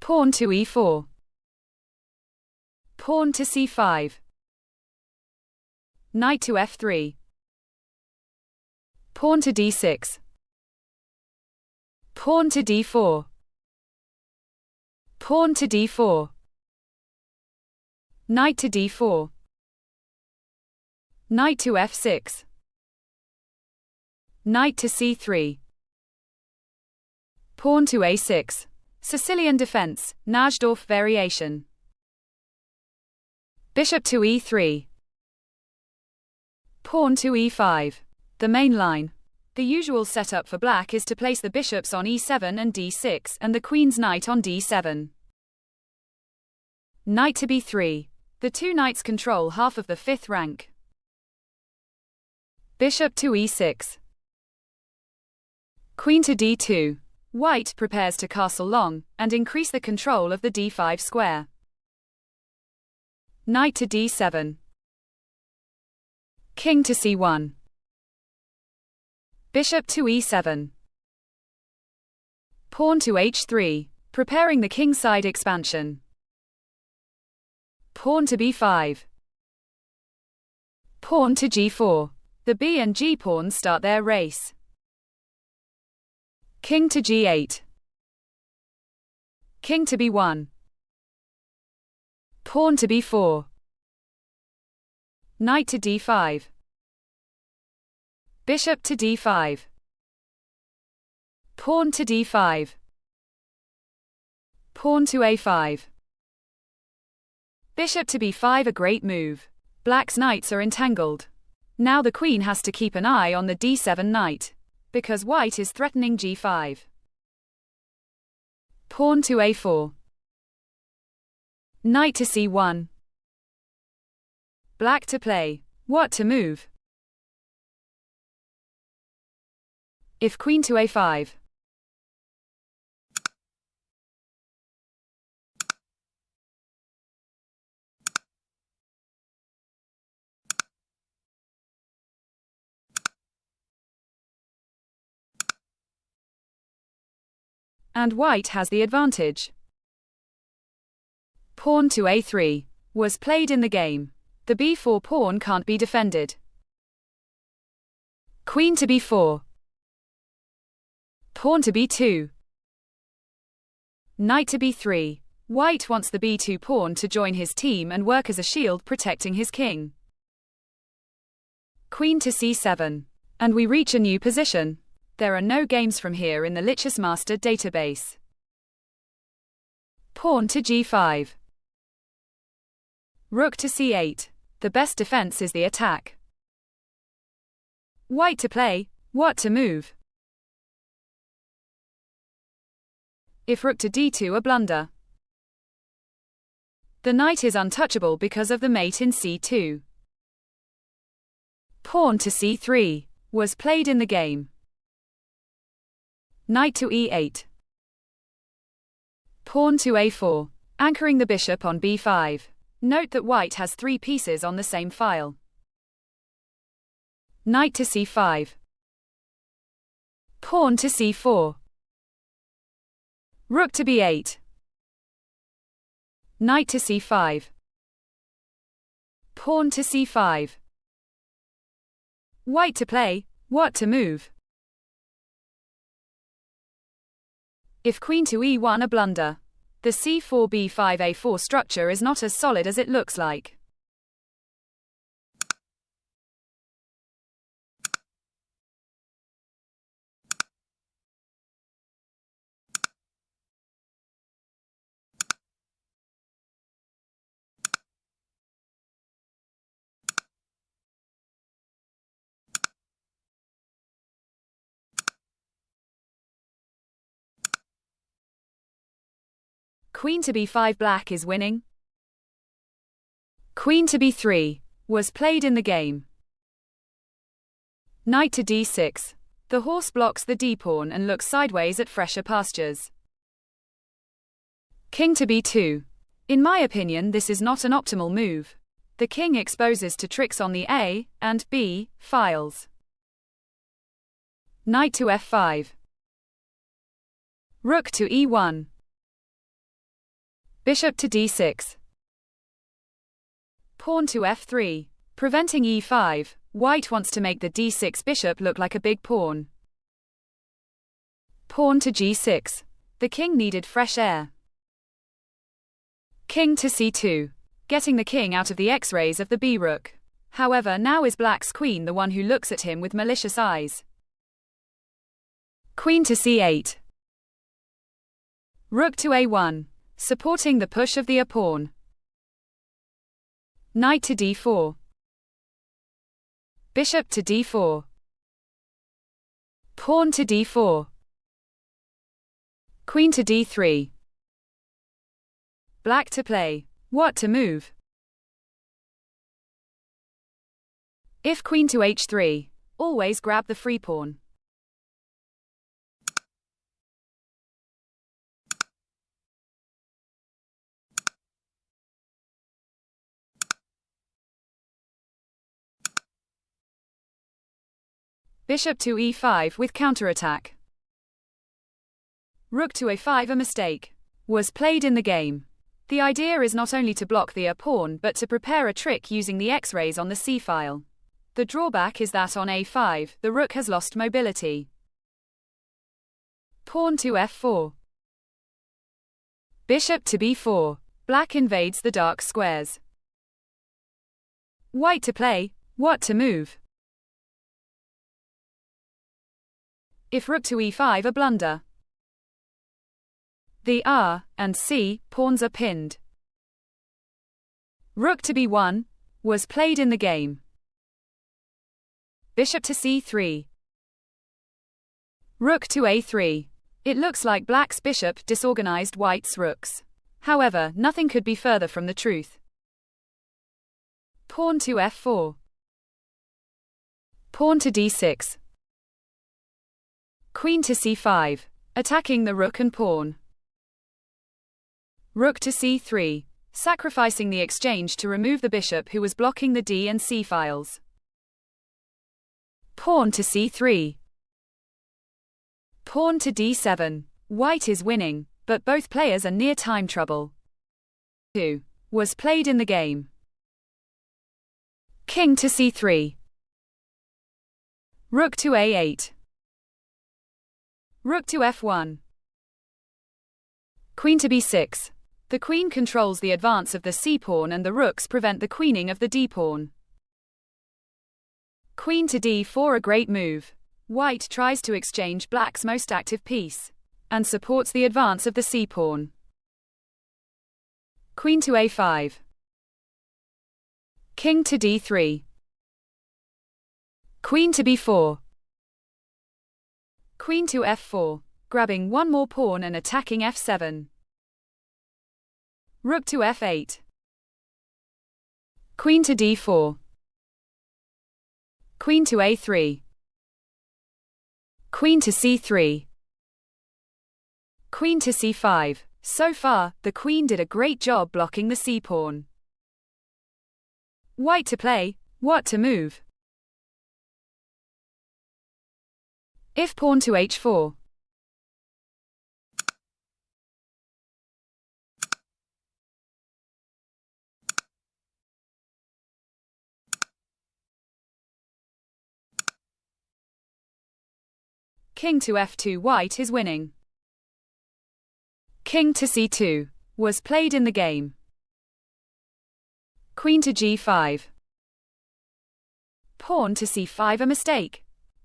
Pawn to e4. Pawn to c5. Knight to f3. Pawn to d6. Pawn to d4. Pawn to d4. Knight to d4. Knight to f6. Knight to c3. Pawn to a6. Sicilian defense, Najdorf variation. Bishop to e3. Pawn to e5. The main line. The usual setup for black is to place the bishops on e7 and d6 and the queen's knight on d7. Knight to b3. The two knights control half of the fifth rank. Bishop to e6. Queen to d2. White prepares to castle long and increase the control of the d5 square. Knight to d7. King to c1. Bishop to e7. Pawn to h3, preparing the kingside expansion. Pawn to b5. Pawn to g4. The b and g pawns start their race. King to g8. King to b1. Pawn to b4. Knight to d5. Bishop to d5. Pawn to d5. Pawn to a5. Bishop to b5, a great move. Black's knights are entangled. Now the queen has to keep an eye on the d7 knight, because white is threatening g5. Pawn to a4. Knight to c1. Black to play. What to move? If queen to a5. And white has the advantage. Pawn to a3 was played in the game. The b4 pawn can't be defended. Queen to b4. Pawn to b2. Knight to b3. White wants the b2 pawn to join his team and work as a shield protecting his king. Queen to c7. And we reach a new position. There are no games from here in the Lichess Master database. Pawn to g5. Rook to c8. The best defense is the attack. White to play. What to move? If rook to d2, a blunder. The knight is untouchable because of the mate in c2. Pawn to c3 was played in the game. Knight to e8. Pawn to a4, anchoring the bishop on b5. Note that white has three pieces on the same file. Knight to c5. Pawn to c4. Rook to b8. Knight to c5. Pawn to c5. White to play. What to move? If queen to e1, a blunder. The c4 b5 a4 structure is not as solid as it looks like. Queen to b5, black is winning. Queen to b3 was played in the game. Knight to d6. The horse blocks the d-pawn and looks sideways at fresher pastures. King to b2. In my opinion, this is not an optimal move. The king exposes to tricks on the A and B files. Knight to f5. Rook to e1. Bishop to d6. Pawn to f3. Preventing e5, white wants to make the d6 bishop look like a big pawn. Pawn to g6. The king needed fresh air. King to c2. Getting the king out of the x-rays of the b-rook. However, now is black's queen the one who looks at him with malicious eyes. Queen to c8. Rook to a1, supporting the push of the pawn. Knight to d4. Bishop to d4. Pawn to d4. Queen to d3. Black to play. What to move? If queen to h3, always grab the free pawn. Bishop to e5 with counterattack. Rook to a5, a mistake was played in the game. The idea is not only to block the pawn but to prepare a trick using the x-rays on the c-file. The drawback is that on a5, the rook has lost mobility. Pawn to f4. Bishop to b4. Black invades the dark squares. White to play. What to move? If rook to e5, a blunder. The R and C pawns are pinned. Rook to b1 was played in the game. Bishop to c3. Rook to a3. It looks like black's bishop disorganized white's rooks. However, nothing could be further from the truth. Pawn to f4. Pawn to d6. Queen to c5, attacking the rook and pawn. Rook to c3, sacrificing the exchange to remove the bishop who was blocking the d and c files. Pawn to c3. Pawn to d7. White is winning, but both players are near time trouble. 2 was played in the game. King to c3. Rook to a8. Rook to f1. Queen to b6. The queen controls the advance of the c-pawn and the rooks prevent the queening of the d-pawn. Queen to d4, a great move. White tries to exchange black's most active piece and supports the advance of the c-pawn. Queen to a5. King to d3. Queen to b4. Queen to f4, grabbing one more pawn and attacking f7. Rook to f8. Queen to d4. Queen to a3. Queen to c3. Queen to c5. So far, the queen did a great job blocking the c-pawn. White to play. What to move? If pawn to h4. King to f2, white is winning. King to c2 was played in the game. Queen to g5. Pawn to c5, a mistake.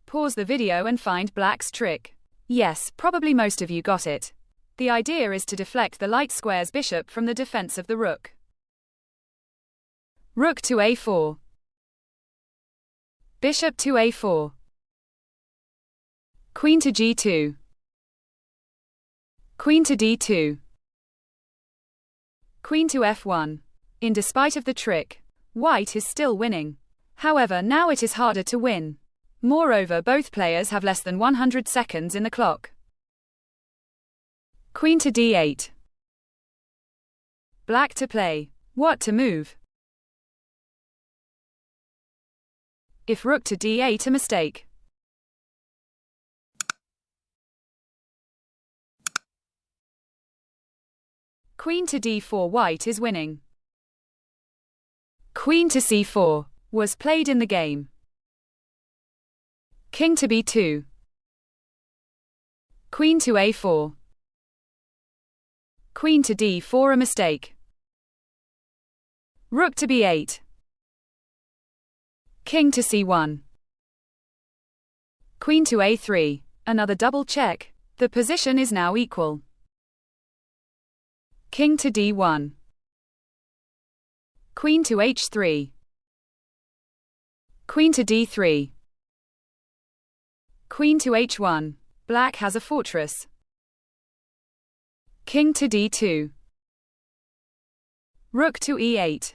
Pause the video and find black's trick. Yes, probably most of you got it. The idea is to deflect the light square's bishop from the defense of the rook. Rook to a4. Bishop to a4. Queen to g2. Queen to d2. Queen to f1. In despite of the trick, white is still winning. However, now it is harder to win. Moreover, both players have less than 100 seconds in the clock. Queen to d8. Black to play. What to move? If rook to d8, a mistake. Queen to d4. White is winning. Queen to c4 was played in the game. King to b2. Queen to a4. Queen to d4. A mistake. Rook to b8. King to c1. Queen to a3. Another double check. The position is now equal. King to d1. Queen to h3. Queen to d3. Queen to h1. Black has a fortress. King to d2. Rook to e8.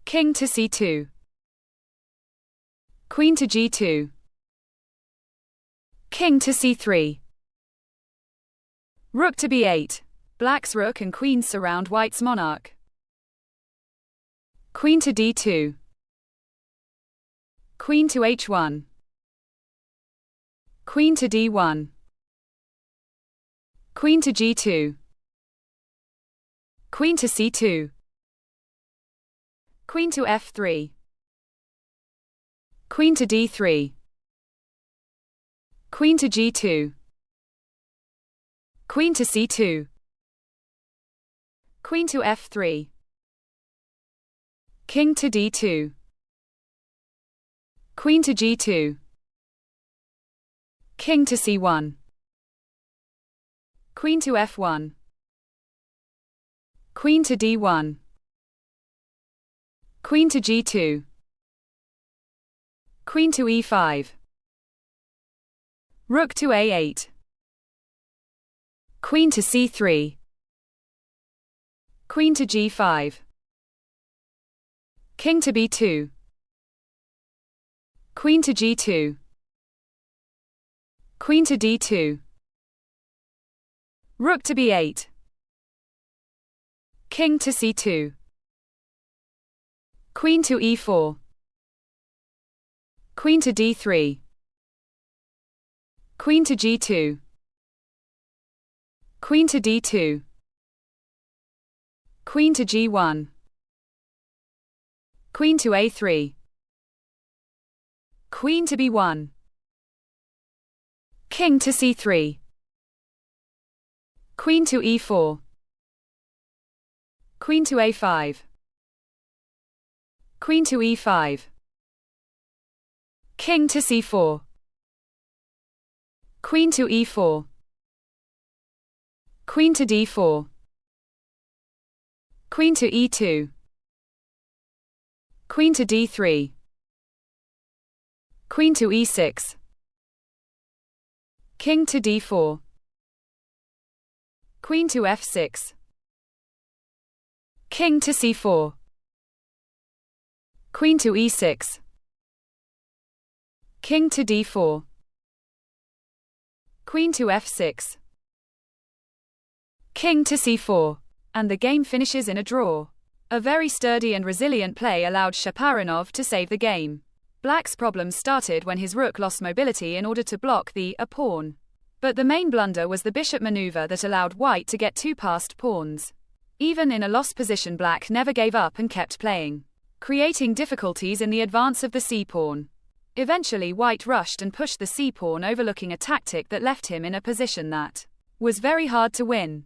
King to c2. Queen to g2. King to c3. Rook to b8. Black's rook and queen surround white's monarch. Queen to d2. Queen to h1. Queen to d1. Queen to g2. Queen to c2. Queen to f3. Queen to d3. Queen to g2. Queen to c2. Queen to f3. King to d2. Queen to g2. King to c1. Queen to f1. Queen to d1. Queen to g2. Queen to e5. Rook to a8. Queen to c3. Queen to g5. King to b2. Queen to g2. Queen to d2. Rook to b8. King to c2. Queen to e4. Queen to d3. Queen to g2. Queen to d2. Queen to g1. Queen to a3. Queen to b1. King to c3. Queen to e4. Queen to a5. Queen to e5. King to c4. Queen to e4. Queen to d4. Queen to e2. Queen to d3. Queen to e6. King to d4. Queen to f6. King to c4. Queen to e6. King to d4. Queen to f6. King to c4. And the game finishes in a draw. A very sturdy and resilient play allowed Cheparinov to save the game. Black's problems started when his rook lost mobility in order to block the pawn. But the main blunder was the bishop maneuver that allowed white to get two passed pawns. Even in a lost position, black never gave up and kept playing, creating difficulties in the advance of the c-pawn. Eventually white rushed and pushed the c-pawn, overlooking a tactic that left him in a position that was very hard to win.